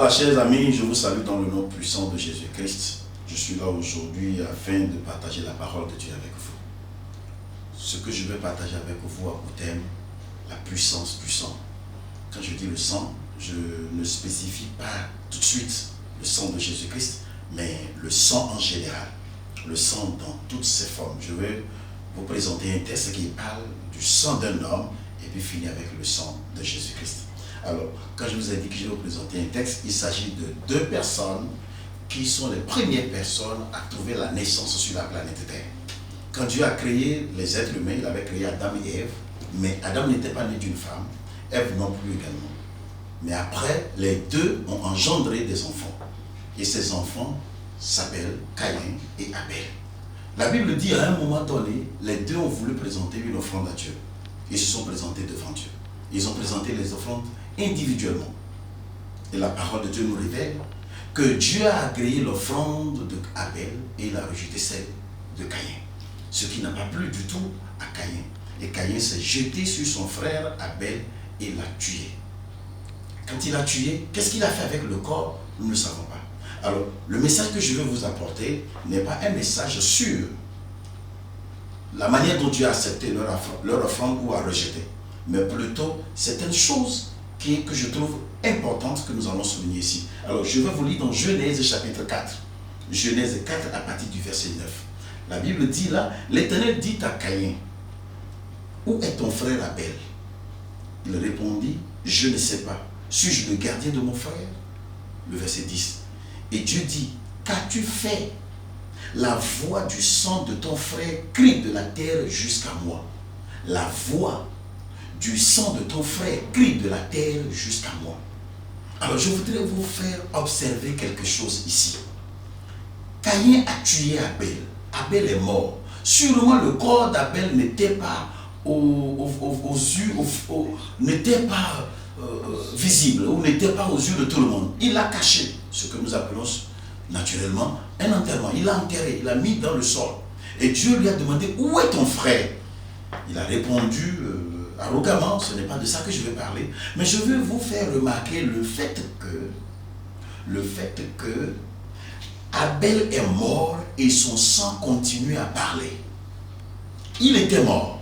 Bonsoir chers amis, je vous salue dans le nom puissant de Jésus-Christ. Je suis là aujourd'hui afin de partager la parole de Dieu avec vous. Ce que je vais partager avec vous a pour thème la puissance du sang. Quand je dis le sang, je ne spécifie pas tout de suite le sang de Jésus-Christ, mais le sang en général, le sang dans toutes ses formes. Je vais vous présenter un texte qui parle du sang d'un homme et puis finir avec le sang de Jésus-Christ. Alors, quand je vous ai dit que je vais vous présenter un texte, il s'agit de deux personnes qui sont les premières personnes à trouver la naissance sur la planète Terre. Quand Dieu a créé les êtres humains, il avait créé Adam et Ève, mais Adam n'était pas né d'une femme, Ève non plus également. Mais après, les deux ont engendré des enfants. Et ces enfants s'appellent Caïn et Abel. La Bible dit à un moment donné, les deux ont voulu présenter une offrande à Dieu. Ils se sont présentés devant Dieu. Ils ont présenté les offrandes individuellement. Et la parole de Dieu nous révèle que Dieu a agréé l'offrande d'Abel et il a rejeté celle de Caïn. Ce qui n'a pas plu du tout à Caïn. Et Caïn s'est jeté sur son frère Abel et l'a tué. Quand il a tué, qu'est-ce qu'il a fait avec le corps? Nous ne le savons pas. Alors, le message que je veux vous apporter n'est pas un message sur la manière dont Dieu a accepté leur offrande ou a rejeté, mais plutôt certaines choses que je trouve importantes que nous allons souligner ici. Alors, je vais vous lire dans Genèse chapitre 4. Genèse 4 à partir du verset 9. La Bible dit là, l'Éternel dit à Caïn, où est ton frère Abel? Il répondit, je ne sais pas. Suis-je le gardien de mon frère? Le verset 10. Et Dieu dit, qu'as-tu fait? La voix du sang de ton frère crie de la terre jusqu'à moi. La voix du sang de ton frère crie de la terre jusqu'à moi. Alors je voudrais vous faire observer quelque chose ici. Caïn a tué Abel. Abel est mort. Sûrement le corps d'Abel n'était pas aux yeux, n'était pas visible ou n'était pas aux yeux de tout le monde. Il l'a caché, ce que nous appelons naturellement un enterrement. Il l'a enterré, il l'a mis dans le sol. Et Dieu lui a demandé, où est ton frère? Il a répondu arrogamment, ce n'est pas de ça que je vais parler, mais je veux vous faire remarquer le fait que Abel est mort et son sang continue à parler. Il était mort,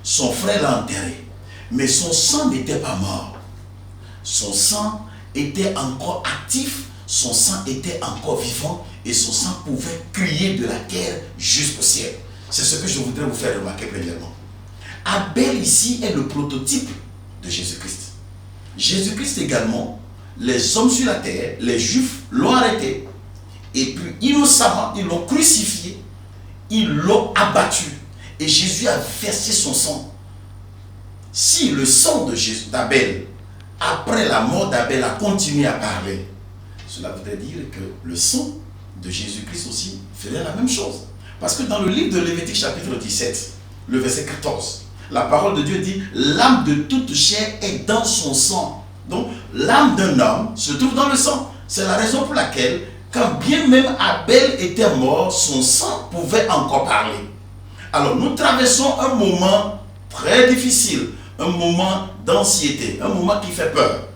son frère l'a enterré, mais son sang n'était pas mort. Son sang était encore actif, son sang était encore vivant et son sang pouvait crier de la terre jusqu'au ciel. C'est ce que je voudrais vous faire remarquer premièrement. Abel ici est le prototype de Jésus-Christ. Jésus-Christ également, les hommes sur la terre, les Juifs l'ont arrêté et puis innocemment, ils l'ont crucifié, ils l'ont abattu et Jésus a versé son sang. Si le sang d'Abel, après la mort d'Abel, a continué à parler, cela voudrait dire que le sang de Jésus-Christ aussi faisait la même chose. Parce que dans le livre de Lévitique chapitre 17, le verset 14, la parole de Dieu dit, l'âme de toute chair est dans son sang. Donc l'âme d'un homme se trouve dans le sang. C'est la raison pour laquelle, quand bien même Abel était mort, son sang pouvait encore parler. Alors nous traversons un moment très difficile, un moment d'anxiété, un moment qui fait peur.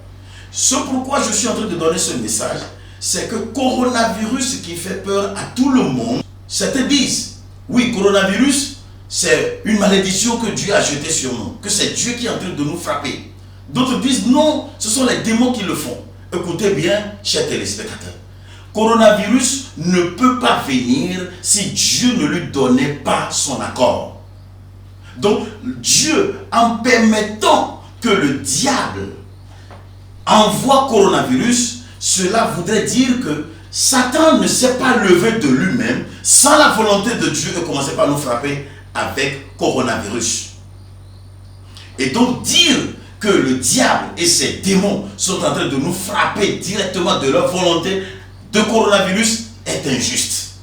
Ce pourquoi je suis en train de donner ce message, c'est que coronavirus qui fait peur à tout le monde, certains disent, oui, coronavirus, c'est une malédiction que Dieu a jetée sur nous, que c'est Dieu qui est en train de nous frapper. D'autres disent, non, ce sont les démons qui le font. Écoutez bien, chers téléspectateurs, coronavirus ne peut pas venir si Dieu ne lui donnait pas son accord. Donc, Dieu, en permettant que le diable envoie coronavirus, cela voudrait dire que Satan ne s'est pas levé de lui-même sans la volonté de Dieu et commencer par nous frapper avec coronavirus. Et donc dire que le diable et ses démons sont en train de nous frapper directement de leur volonté de coronavirus est injuste.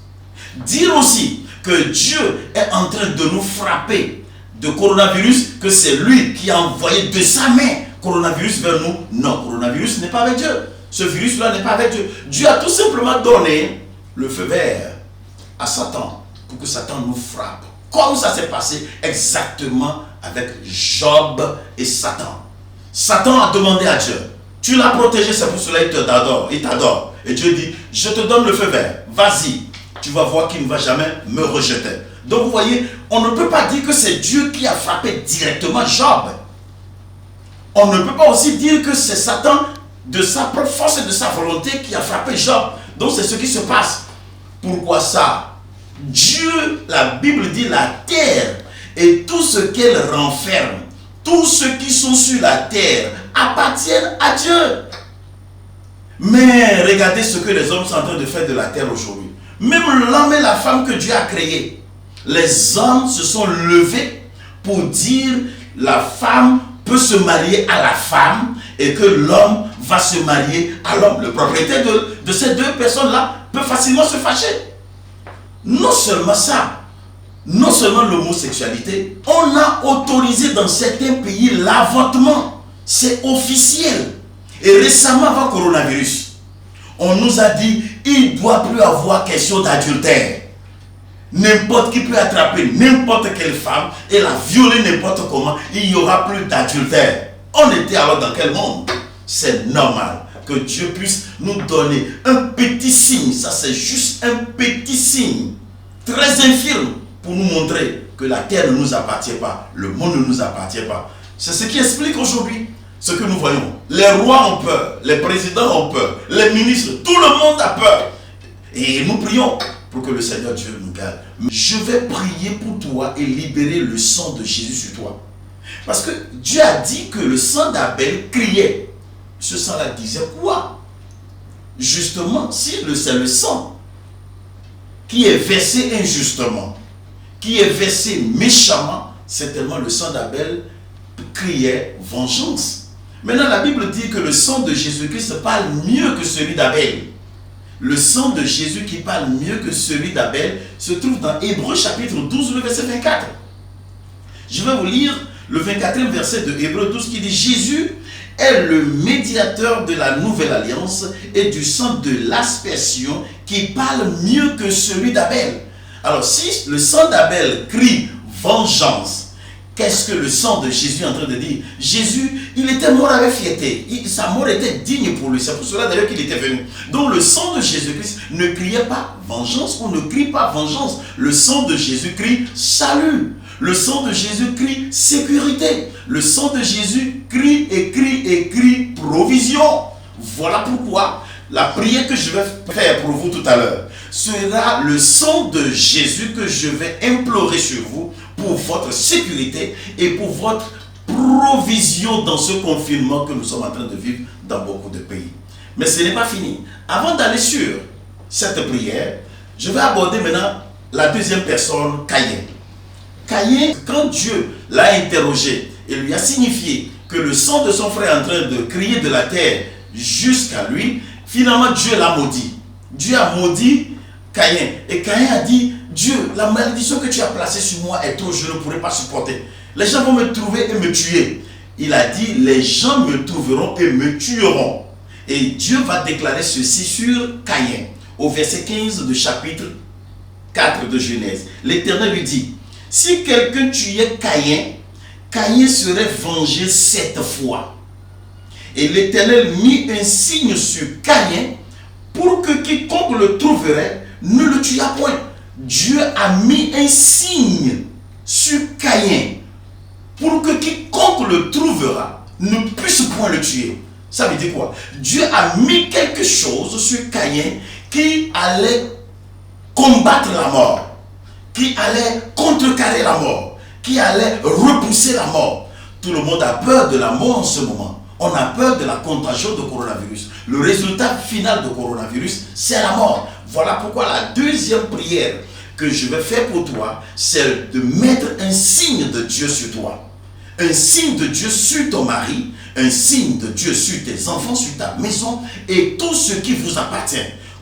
Dire aussi que Dieu est en train de nous frapper de coronavirus, que c'est lui qui a envoyé de sa main coronavirus vers nous, non, coronavirus n'est pas avec Dieu. Ce virus-là n'est pas avec Dieu. Dieu a tout simplement donné le feu vert à Satan pour que Satan nous frappe. Comme ça s'est passé exactement avec Job et Satan. Satan a demandé à Dieu, Tu l'as protégé, c'est pour cela qu'il t'adore. Il t'adore. Et Dieu dit, je te donne le feu vert. Vas-y. Tu vas voir qu'il ne va jamais me rejeter. Donc vous voyez, on ne peut pas dire que c'est Dieu qui a frappé directement Job. On ne peut pas aussi dire que c'est Satan de sa propre force et de sa volonté qui a frappé Job. Donc c'est ce qui se passe. Pourquoi ça? Dieu, la Bible dit, la terre et tout ce qu'elle renferme, tous ceux qui sont sur la terre appartiennent à Dieu. Mais regardez ce que les hommes sont en train de faire de la terre aujourd'hui. Même l'homme et la femme que Dieu a créés, les hommes se sont levés pour dire la femme peut se marier à la femme et que l'homme va se marier à l'homme. Le propriétaire de ces deux personnes-là peut facilement se fâcher. Non seulement ça, non seulement l'homosexualité, on a autorisé dans certains pays l'avortement. C'est officiel. Et récemment, avant le coronavirus, on nous a dit il ne doit plus avoir question d'adultère. N'importe qui peut attraper n'importe quelle femme et la violer n'importe comment, il n'y aura plus d'adultère. On était alors dans quel monde? C'est normal que Dieu puisse nous donner un petit signe. Ça, c'est juste un petit signe, très infime, pour nous montrer que la terre ne nous appartient pas, le monde ne nous appartient pas. C'est ce qui explique aujourd'hui ce que nous voyons. Les rois ont peur, les présidents ont peur, les ministres, tout le monde a peur. Et nous prions pour que le Seigneur Dieu nous garde. Je vais prier pour toi et libérer le sang de Jésus sur toi. Parce que Dieu a dit que le sang d'Abel criait. Ce sang-là disait quoi? Justement, si c'est le sang qui est versé injustement, qui est versé méchamment, certainement le sang d'Abel criait vengeance. Maintenant, la Bible dit que le sang de Jésus-Christ parle mieux que celui d'Abel. Le sang de Jésus qui parle mieux que celui d'Abel se trouve dans Hébreux chapitre 12, le verset 24. Je vais vous lire le 24e verset de Hébreux 12 qui dit « Jésus est le médiateur de la nouvelle alliance et du sang de l'aspersion qui parle mieux que celui d'Abel. » Alors si le sang d'Abel crie vengeance, qu'est-ce que le sang de Jésus est en train de dire? Jésus, il était mort avec fierté. Sa mort était digne pour lui. C'est pour cela d'ailleurs qu'il était venu. Donc le sang de Jésus-Christ ne criait pas vengeance ou ne crie pas vengeance. Le sang de Jésus crie salut. Le sang de Jésus crie sécurité. Le sang de Jésus crie et crie et crie provision. Voilà pourquoi la prière que je vais faire pour vous tout à l'heure sera le sang de Jésus que je vais implorer sur vous pour votre sécurité et pour votre provision dans ce confinement que nous sommes en train de vivre dans beaucoup de pays. Mais ce n'est pas fini. Avant d'aller sur cette prière, je vais aborder maintenant la deuxième personne, Caïn. Caïn, quand Dieu l'a interrogé et lui a signifié que le sang de son frère est en train de crier de la terre jusqu'à lui, finalement Dieu l'a maudit. Dieu a maudit Caïn. Et Caïn a dit, Dieu, la malédiction que tu as placée sur moi est trop, je ne pourrai pas supporter. Les gens vont me trouver et me tuer. Il a dit, les gens me trouveront et me tueront. Et Dieu va déclarer ceci sur Caïn, au verset 15 du chapitre 4 de Genèse. L'Éternel lui dit, si quelqu'un tuait Caïn, Caïn serait vengé 7 fois. Et l'Éternel mit un signe sur Caïn pour que quiconque le trouverait ne le tuât point. Dieu a mis un signe sur Caïn pour que quiconque le trouvera ne puisse point le tuer. Ça veut dire quoi? Dieu a mis quelque chose sur Caïn qui allait combattre la mort, qui allait contrecarrer la mort, qui allait repousser la mort. Tout le monde a peur de la mort en ce moment. On a peur de la contagion de coronavirus. Le résultat final de coronavirus, c'est la mort. Voilà pourquoi la deuxième prière que je vais faire pour toi, c'est de mettre un signe de Dieu sur toi. Un signe de Dieu sur ton mari, un signe de Dieu sur tes enfants, sur ta maison et tout ce qui vous appartient.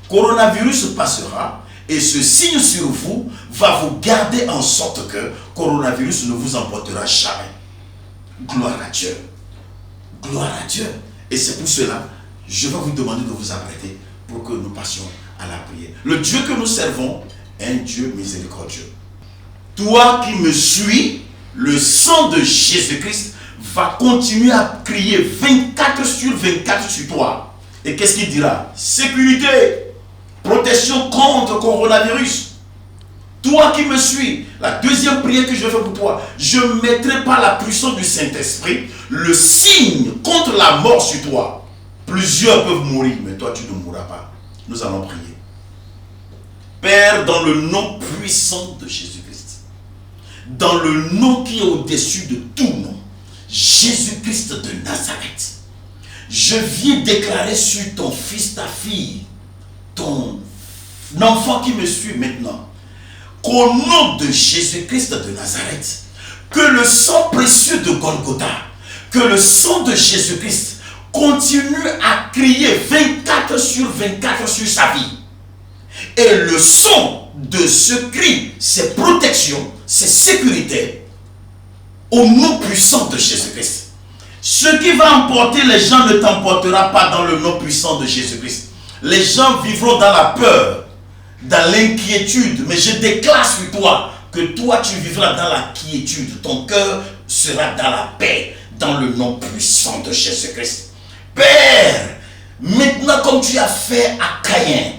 Coronavirus passera et ce signe sur vous va vous garder en sorte que coronavirus ne vous emportera jamais. Gloire à Dieu. Gloire à Dieu. Et c'est pour cela, je vais vous demander de vous apprêter pour que nous passions à la prière. Le Dieu que nous servons est un Dieu miséricordieux. Toi qui me suis, le sang de Jésus-Christ va continuer à crier 24 sur 24 sur toi. Et qu'est-ce qu'il dira? Sécurité, protection contre le coronavirus. Toi qui me suis, la deuxième prière que je vais faire pour toi, je mettrai par la puissance du Saint-Esprit le signe contre la mort sur toi. Plusieurs peuvent mourir, mais toi tu ne mourras pas. Nous allons prier. Père, dans le nom puissant de Jésus-Christ, dans le nom qui est au-dessus de tout nom, Jésus-Christ de Nazareth, je viens déclarer sur ton fils, ta fille, ton enfant qui me suit maintenant, qu'au nom de Jésus-Christ de Nazareth, que le sang précieux de Golgotha, que le sang de Jésus-Christ continue à crier 24 sur 24 sur sa vie. Et le son de ce cri, c'est protection, c'est sécurité, au nom puissant de Jésus-Christ. Ce qui va emporter les gens ne t'emportera pas dans le nom puissant de Jésus-Christ. Les gens vivront dans la peur, dans l'inquiétude, mais je déclare sur toi que toi tu vivras dans la quiétude, ton cœur sera dans la paix, dans le nom puissant de Jésus-Christ. Père, maintenant comme tu as fait à Caïn,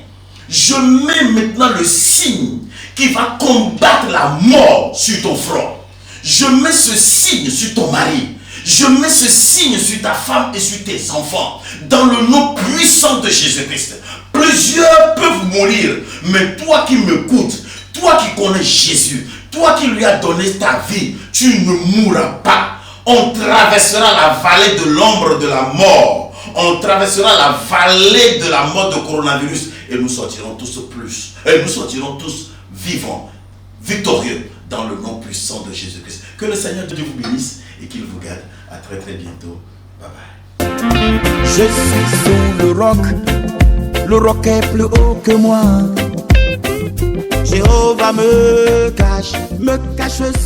je mets maintenant le signe qui va combattre la mort sur ton front. Je mets ce signe sur ton mari. Je mets ce signe sur ta femme et sur tes enfants. Dans le nom puissant de Jésus-Christ. Plusieurs peuvent mourir. Mais toi qui m'écoutes, toi qui connais Jésus, toi qui lui as donné ta vie, tu ne mourras pas. On traversera la vallée de l'ombre de la mort. On traversera la vallée de la mort de coronavirus. Et nous sortirons tous nous sortirons tous vivants, victorieux, dans le nom puissant de Jésus-Christ. Que le Seigneur Dieu vous bénisse et qu'il vous garde. À très très bientôt. Bye bye. Je suis sous le roc est plus haut que moi. Jéhovah me cache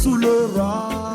sous le roc.